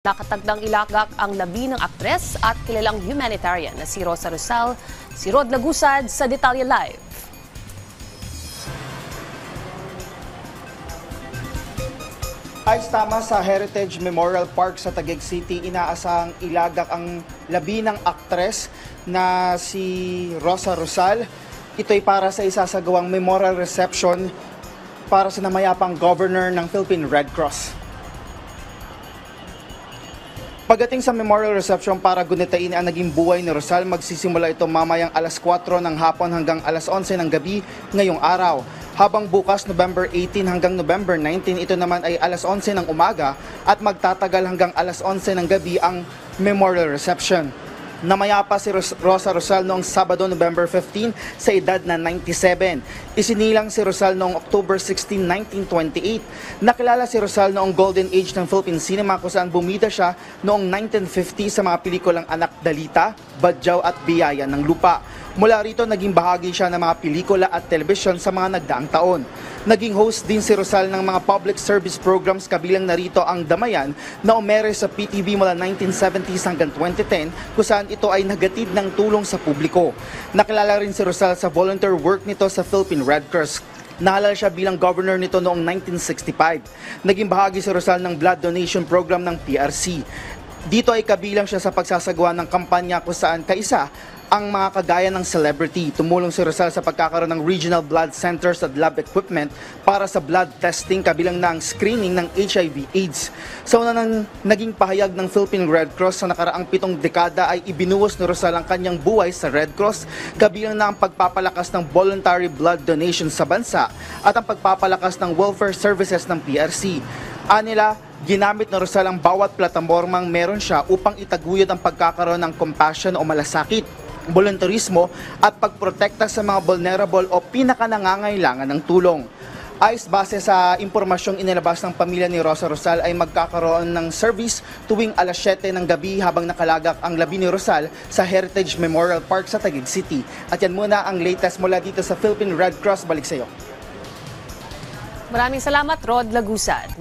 Nakatagdang ilagak ang labi ng aktres at kilalang humanitarian na si Rosa Rosal, si Rod Lagusad sa Detalye Live. Ayos tama sa Heritage Memorial Park sa Taguig City, inaasahang ilagak ang labi ng aktres na si Rosa Rosal. Ito'y para sa isasagawang memorial reception para sa namayapang governor ng Philippine Red Cross. Pagdating sa memorial reception para gunitain ang naging buhay ni Rosal, magsisimula ito mamayang alas 4 ng hapon hanggang alas 11 ng gabi ngayong araw. Habang bukas November 18 hanggang November 19, ito naman ay alas 11 ng umaga at magtatagal hanggang alas 11 ng gabi ang memorial reception. Namayapa si Rosa Rosal noong Sabado, November 15 sa edad na 97. Isinilang si Rosal noong October 16, 1928. Nakilala si Rosal noong Golden Age ng Philippine Cinema kung saan bumida siya noong 1950 sa mga pelikulang Anak Dalita, Badyaw at Biyaya ng Lupa. Mula rito, naging bahagi siya ng mga pelikula at telebisyon sa mga nagdaang taon. Naging host din si Rosal ng mga public service programs, kabilang narito ang Damayan na umere sa PTV mula 1970s hanggang 2010 kung saan ito ay nagatid ng tulong sa publiko. Nakilala rin si Rosal sa volunteer work nito sa Philippine Red Cross. Nahalal siya bilang governor nito noong 1965. Naging bahagi si Rosal ng blood donation program ng PRC. Dito ay kabilang siya sa pagsasagawa ng kampanya kung saan kaisa ang mga kagaya ng celebrity. Tumulong si Rosal sa pagkakaroon ng regional blood centers at lab equipment para sa blood testing, kabilang na ang screening ng HIV/AIDS. Sa una ng naging pahayag ng Philippine Red Cross sa nakaraang 7 dekada ay ibinuhos ni Rosal ang kanyang buhay sa Red Cross, kabilang na ang pagpapalakas ng voluntary blood donation sa bansa at ang pagpapalakas ng welfare services ng PRC. Anila, ginamit ni Rosal ang bawat platapormang meron siya upang itaguyod ang pagkakaroon ng compassion o malasakit, volunteerismo at pagprotekta sa mga vulnerable o pinakanangangailangan ng tulong. Ayos base sa impormasyong inilabas ng pamilya ni Rosa Rosal ay magkakaroon ng service tuwing alas 7 ng gabi habang nakalagak ang labi ni Rosal sa Heritage Memorial Park sa Taguig City. At yan muna ang latest mula dito sa Philippine Red Cross. Balik sa iyo. Maraming salamat, Rod Lagusad.